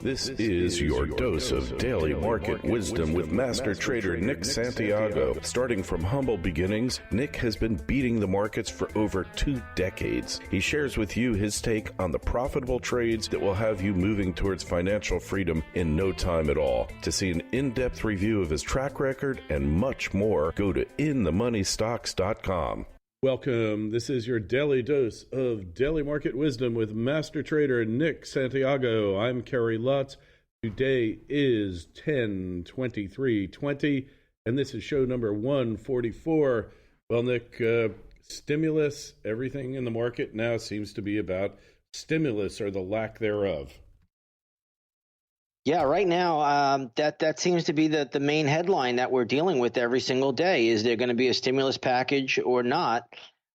This is your dose of daily market wisdom with master trader Nick Santiago. Starting from humble beginnings, Nick has been beating the markets for over 2 decades. He shares with you his take on the profitable trades that will have you moving towards financial freedom in no time at all. To see an in-depth review of his track record and much more, go to inthemoneystocks.com. Welcome. This is your daily dose of daily market wisdom with master trader Nick Santiago. I'm Kerry Lutz. Today is 10/23/20, and this is show number 144. Well, Nick, stimulus, everything in the market now seems to be about stimulus or the lack thereof. Yeah, right now, that seems to be the main headline that we're dealing with every single day. Is there going to be a stimulus package or not?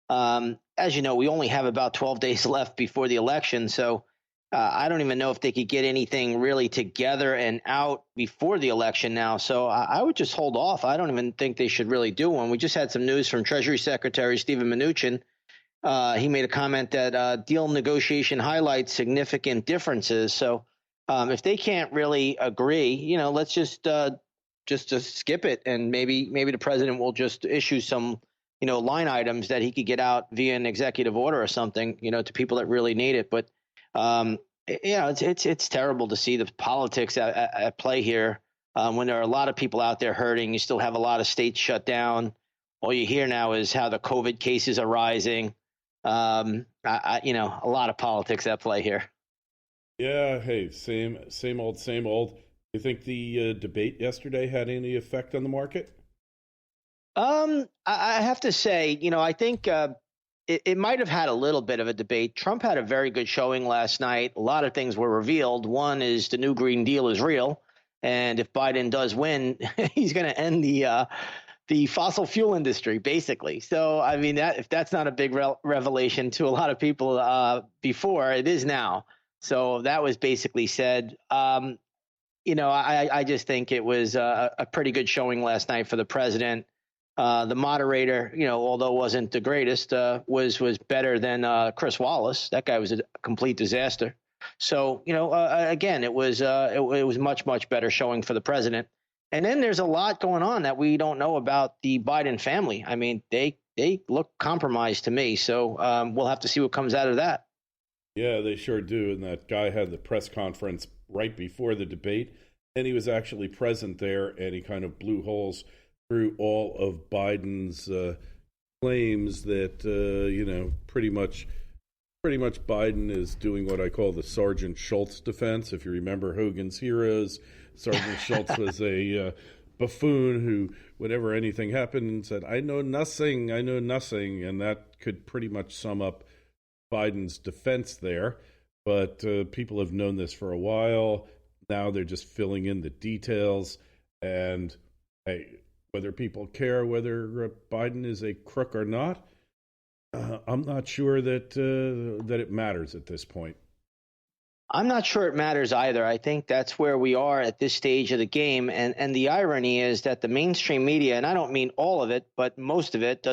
As you know, we only have about 12 days left before the election, so I don't even know if they could get anything really together and out before the election now. So I would just hold off. I don't even think they should really do one. We just had some news from Treasury Secretary Stephen Mnuchin. He made a comment that deal negotiation highlights significant differences. So if they can't really agree, let's just skip it, and maybe the president will just issue some, line items that he could get out via an executive order or something, to people that really need it. But it's terrible to see the politics at play here when there are a lot of people out there hurting. You still have a lot of states shut down. All you hear now is how the COVID cases are rising. A lot of politics at play here. Yeah, hey, same old. You think the debate yesterday had any effect on the market? I have to say, I think it might have had a little bit of a debate. Trump had a very good showing last night. A lot of things were revealed. One is the new Green Deal is real, and if Biden does win, he's going to end the fossil fuel industry, basically. So, I mean, if that's not a big revelation to a lot of people before, it is now. So that was basically said. I just think it was a pretty good showing last night for the president. The moderator, although wasn't the greatest, was better than Chris Wallace. That guy was a complete disaster. So, again, it was much better showing for the president. And then there's a lot going on that we don't know about the Biden family. I mean, they look compromised to me. So we'll have to see what comes out of that. Yeah, they sure do. And that guy had the press conference right before the debate, and he was actually present there, and he kind of blew holes through all of Biden's claims that, pretty much Biden is doing what I call the Sergeant Schultz defense. If you remember Hogan's Heroes, Sergeant Schultz was a buffoon who, whenever anything happened, said, I know nothing, and that could pretty much sum up Biden's defense there. But people have known this for a while. Now they're just filling in the details. And hey, whether people care whether Biden is a crook or not, I'm not sure that it matters at this point. I'm not sure it matters either. I think that's where we are at this stage of the game. And the irony is that the mainstream media, and I don't mean all of it, but most of it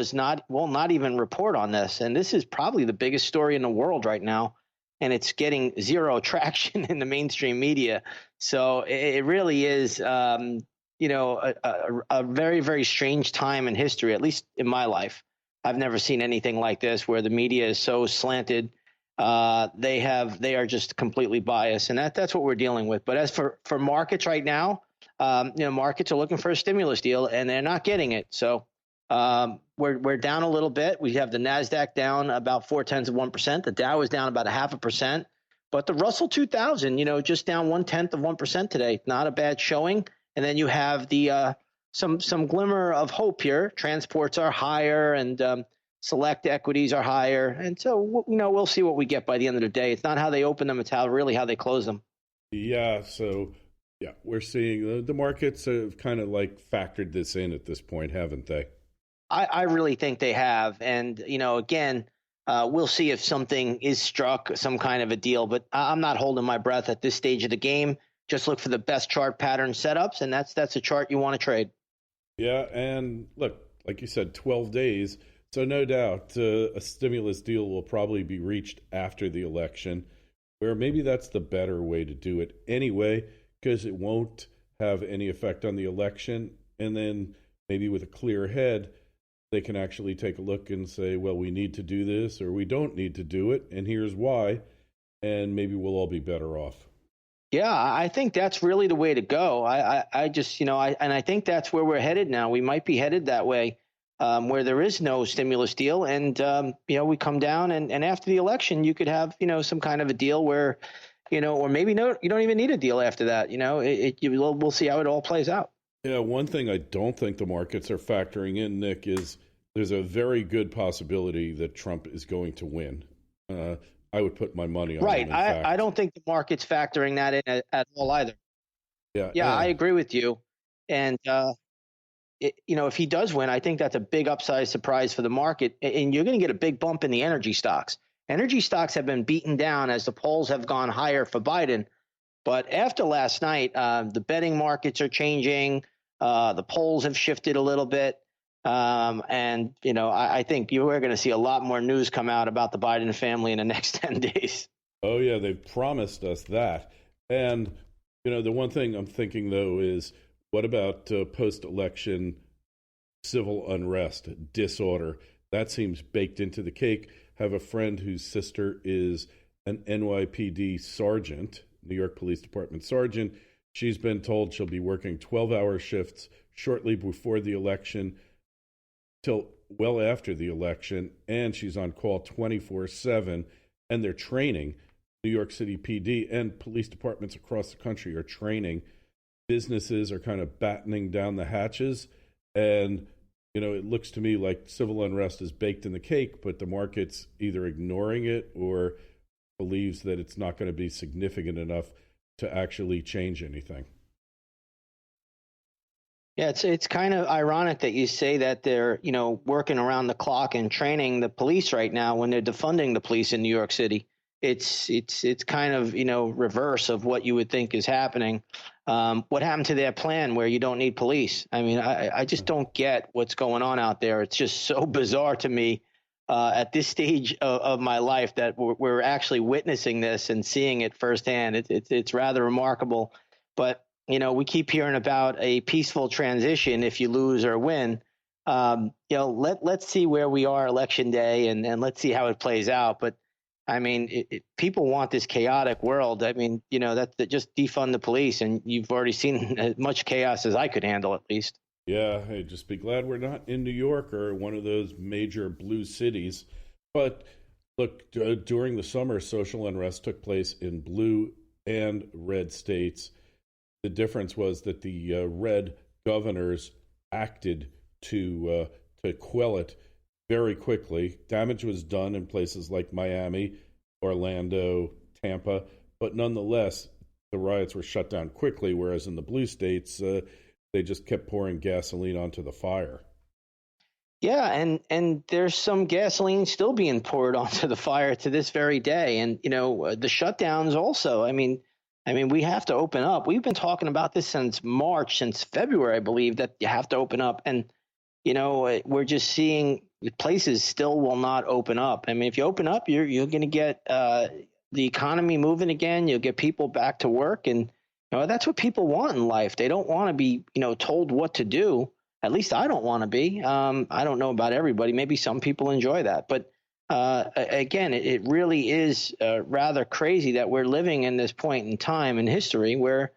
will not even report on this. And this is probably the biggest story in the world right now. And it's getting zero traction in the mainstream media. So it really is, a very, very strange time in history, at least in my life. I've never seen anything like this where the media is so slanted. They are just completely biased, and that's what we're dealing with. But as for markets right now, markets are looking for a stimulus deal, and they're not getting it. So we're down a little bit. We have the Nasdaq down about 0.4%. The Dow is down about 0.5%, but the Russell 2000, just down 0.1% today. Not a bad showing. And then you have the some glimmer of hope here. Transports are higher, and select equities are higher. And so, we'll see what we get by the end of the day. It's not how they open them, it's how they close them. Yeah, so, we're seeing the markets have kind of like factored this in at this point, haven't they? I really think they have. And, again, we'll see if something is struck, some kind of a deal. But I'm not holding my breath at this stage of the game. Just look for the best chart pattern setups, and that's a chart you want to trade. Yeah, and look, like you said, 12 days. So no doubt a stimulus deal will probably be reached after the election. where maybe that's the better way to do it anyway, because it won't have any effect on the election. And then maybe with a clear head, they can actually take a look and say, well, we need to do this or we don't need to do it, and here's why, and maybe we'll all be better off. Yeah, I think that's really the way to go. I just, and I think that's where we're headed now. We might be headed that way, where there is no stimulus deal. And, we come down and after the election, you could have, some kind of a deal where, or maybe no, you don't even need a deal after that. We'll see how it all plays out. Yeah, one thing I don't think the markets are factoring in, Nick, is there's a very good possibility that Trump is going to win. I would put my money on right. him. I don't think the market's factoring that in at all either. Yeah, I agree with you. And, if he does win, I think that's a big upside surprise for the market. And you're going to get a big bump in the energy stocks. Energy stocks have been beaten down as the polls have gone higher for Biden. But after last night, the betting markets are changing. The polls have shifted a little bit. I think you are going to see a lot more news come out about the Biden family in the next 10 days. Oh, yeah, they've promised us that. And, the one thing I'm thinking, though, is what about post-election civil unrest, disorder? That seems baked into the cake. Have a friend whose sister is an NYPD sergeant, New York Police Department sergeant. She's been told she'll be working 12-hour shifts shortly before the election till well after the election, and she's on call 24/7, and they're training. New York City PD and police departments across the country are training. Businesses are kind of battening down the hatches, and it looks to me like civil unrest is baked in the cake, but the market's either ignoring it or believes that it's not going to be significant enough to actually change anything. Yeah, it's kind of ironic that you say that they're, working around the clock and training the police right now when they're defunding the police in New York City. It's kind of, reverse of what you would think is happening. What happened to their plan where you don't need police? I mean, I just don't get what's going on out there. It's just so bizarre to me at this stage of my life that we're actually witnessing this and seeing it firsthand. It's rather remarkable. But, we keep hearing about a peaceful transition if you lose or win. Let's see where we are election day and let's see how it plays out. But I mean, people want this chaotic world. I mean, that just defund the police, and you've already seen as much chaos as I could handle, at least. Yeah, hey, just be glad we're not in New York or one of those major blue cities. But look, during the summer, social unrest took place in blue and red states. The difference was that the red governors acted to quell it very quickly. Damage was done in places like Miami, Orlando, Tampa, but nonetheless, the riots were shut down quickly, whereas in the blue states, they just kept pouring gasoline onto the fire. Yeah, and there's some gasoline still being poured onto the fire to this very day. And, the shutdowns also, I mean, we have to open up. We've been talking about this since March, since February, I believe, that you have to open up. And, we're just seeing places still will not open up. I mean, if you open up, you're going to get the economy moving again. You'll get people back to work. And, that's what people want in life. They don't want to be, told what to do. At least I don't want to be. I don't know about everybody. Maybe some people enjoy that. But again, it really is rather crazy that we're living in this point in time in history where,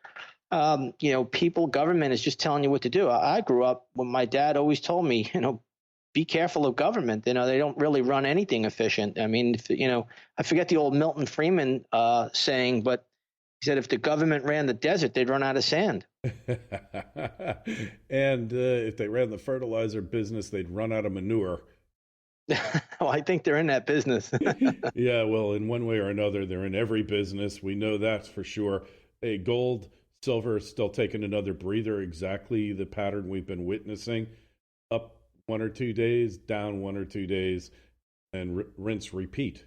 government is just telling you what to do. I grew up when my dad always told me, be careful of government. They don't really run anything efficient. I mean, I forget the old Milton Friedman saying, but he said if the government ran the desert, they'd run out of sand. And if they ran the fertilizer business, they'd run out of manure. Well, I think they're in that business. Yeah, well, in one way or another, they're in every business. We know that's for sure. Hey, gold, silver still taking another breather, exactly the pattern we've been witnessing. Up 1 or 2 days, down 1 or 2 days, and rinse, repeat.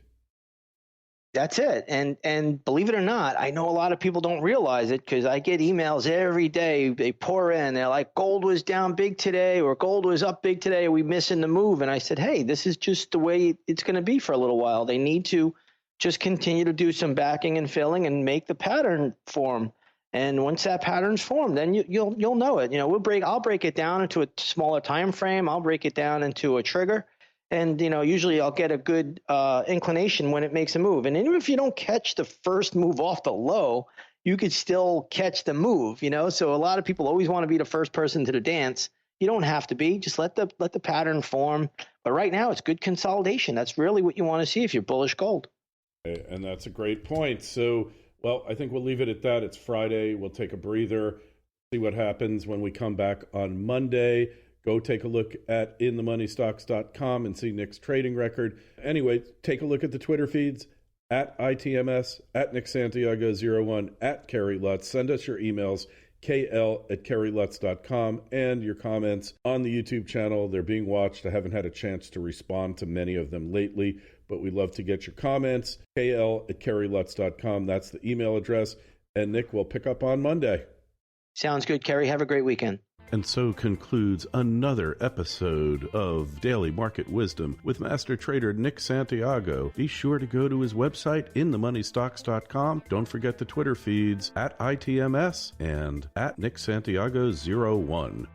That's it. And believe it or not, I know a lot of people don't realize it because I get emails every day. They pour in. They're like, gold was down big today or gold was up big today. Are we missing the move? And I said, hey, this is just the way it's going to be for a little while. They need to just continue to do some backing and filling and make the pattern form. And once that pattern's formed, then you'll know it. I'll break it down into a smaller time frame. I'll break it down into a trigger. And, usually I'll get a good inclination when it makes a move. And even if you don't catch the first move off the low, you could still catch the move, So a lot of people always want to be the first person to the dance. You don't have to be. Just let the pattern form. But right now it's good consolidation. That's really what you want to see if you're bullish gold. And that's a great point. So, well, I think we'll leave it at that. It's Friday. We'll take a breather, see what happens when we come back on Monday. Go take a look at inthemoneystocks.com and see Nick's trading record. Anyway, take a look at the Twitter feeds at ITMS, at Nick Santiago01, at Kerry Lutz. Send us your emails, kl@kerrylutz.com, and your comments on the YouTube channel. They're being watched. I haven't had a chance to respond to many of them lately, but we'd love to get your comments. kl@kerrylutz.com. That's the email address. And Nick will pick up on Monday. Sounds good, Kerry. Have a great weekend. And so concludes another episode of Daily Market Wisdom with Master Trader Nick Santiago. Be sure to go to his website, inthemoneystocks.com. Don't forget the Twitter feeds at ITMS and at Nick Santiago01.